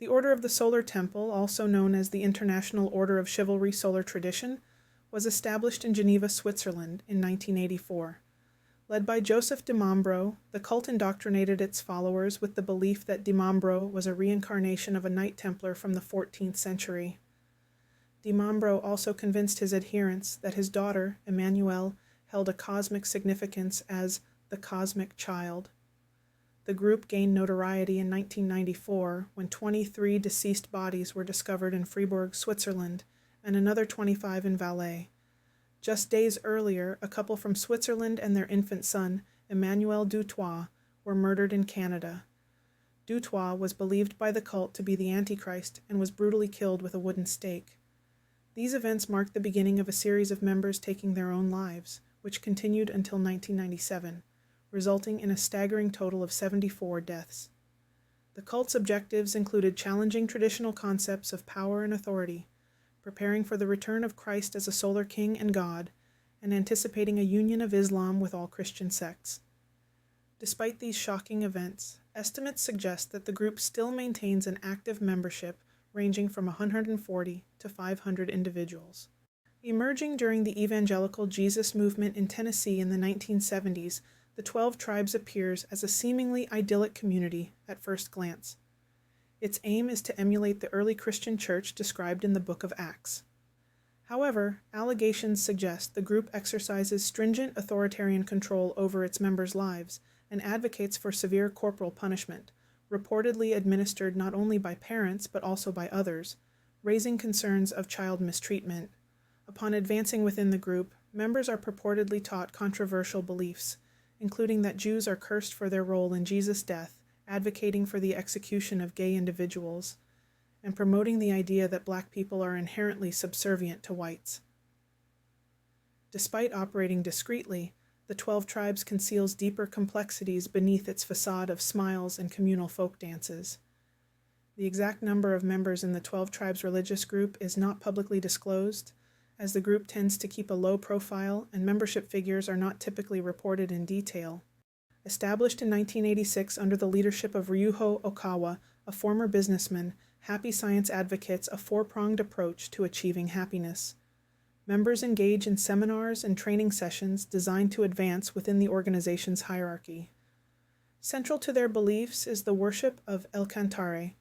The Order of the Solar Temple, also known as the International Order of Chivalry Solar Tradition, was established in Geneva, Switzerland in 1984. Led by Joseph di Mambro, the cult indoctrinated its followers with the belief that di Mambro was a reincarnation of a Knight Templar from the 14th century. Di Mambro also convinced his adherents that his daughter, Emmanuelle, held a cosmic significance as the Cosmic Child. The group gained notoriety in 1994 when 23 deceased bodies were discovered in Fribourg, Switzerland, and another 25 in Valais. Just days earlier, a couple from Switzerland and their infant son, Emmanuel Dutoit, were murdered in Canada. Dutoit was believed by the cult to be the Antichrist and was brutally killed with a wooden stake. These events marked the beginning of a series of members taking their own lives, which continued until 1997, resulting in a staggering total of 74 deaths. The cult's objectives included challenging traditional concepts of power and authority, preparing for the return of Christ as a solar king and God, and anticipating a union of Islam with all Christian sects. Despite these shocking events, estimates suggest that the group still maintains an active membership ranging from 140 to 500 individuals. Emerging during the evangelical Jesus movement in Tennessee in the 1970s, the 12 Tribes appears as a seemingly idyllic community at first glance. Its aim is to emulate the early Christian church described in the Book of Acts. However, allegations suggest the group exercises stringent authoritarian control over its members' lives and advocates for severe corporal punishment, reportedly administered not only by parents but also by others, raising concerns of child mistreatment. Upon advancing within the group, members are purportedly taught controversial beliefs, including that Jews are cursed for their role in Jesus' death, advocating for the execution of gay individuals, and promoting the idea that black people are inherently subservient to whites. Despite operating discreetly, the 12 Tribes conceals deeper complexities beneath its facade of smiles and communal folk dances. The exact number of members in the 12 Tribes religious group is not publicly disclosed, as the group tends to keep a low profile and membership figures are not typically reported in detail. Established in 1986 under the leadership of Ryuho Okawa, a former businessman, Happy Science advocates a four-pronged approach to achieving happiness. Members engage in seminars and training sessions designed to advance within the organization's hierarchy. Central to their beliefs is the worship of El Cantare,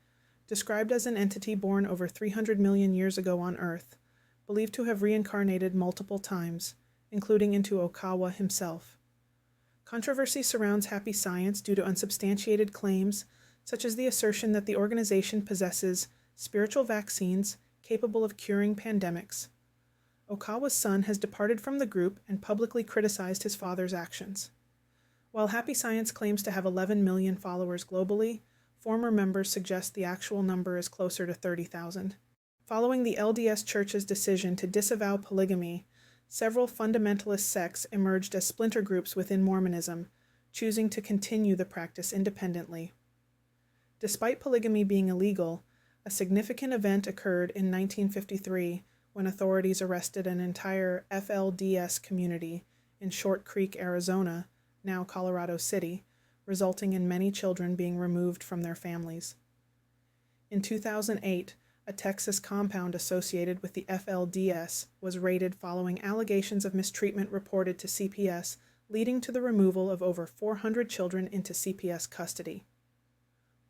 described as an entity born over 300 million years ago on Earth, believed to have reincarnated multiple times, including into Okawa himself. Controversy surrounds Happy Science due to unsubstantiated claims, such as the assertion that the organization possesses spiritual vaccines capable of curing pandemics. Okawa's son has departed from the group and publicly criticized his father's actions. While Happy Science claims to have 11 million followers globally, former members suggest the actual number is closer to 30,000. Following the LDS Church's decision to disavow polygamy, several fundamentalist sects emerged as splinter groups within Mormonism, choosing to continue the practice independently. Despite polygamy being illegal, a significant event occurred in 1953 when authorities arrested an entire FLDS community in Short Creek, Arizona, now Colorado City, resulting in many children being removed from their families. In 2008, a Texas compound associated with the FLDS was raided following allegations of mistreatment reported to CPS, leading to the removal of over 400 children into CPS custody.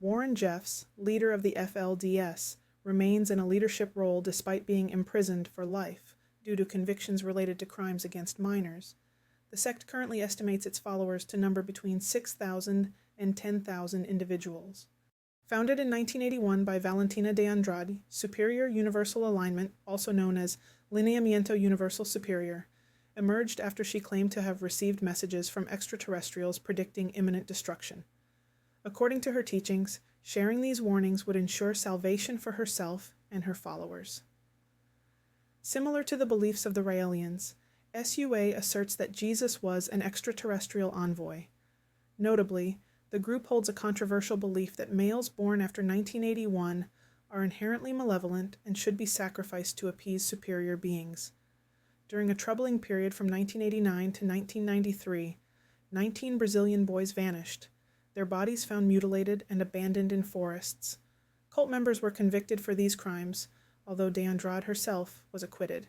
Warren Jeffs, leader of the FLDS, remains in a leadership role despite being imprisoned for life due to convictions related to crimes against minors. The sect currently estimates its followers to number between 6,000 and 10,000 individuals. Founded in 1981 by Valentina de Andrade, Superior Universal Alignment, also known as Lineamiento Universal Superior, emerged after she claimed to have received messages from extraterrestrials predicting imminent destruction. According to her teachings, sharing these warnings would ensure salvation for herself and her followers. Similar to the beliefs of the Raelians, SUA asserts that Jesus was an extraterrestrial envoy. Notably, the group holds a controversial belief that males born after 1981 are inherently malevolent and should be sacrificed to appease superior beings. During a troubling period from 1989 to 1993, 19 Brazilian boys vanished, their bodies found mutilated and abandoned in forests. Cult members were convicted for these crimes, although de Andrade herself was acquitted.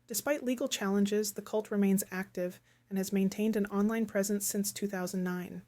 Despite legal challenges, the cult remains active and has maintained an online presence since 2009.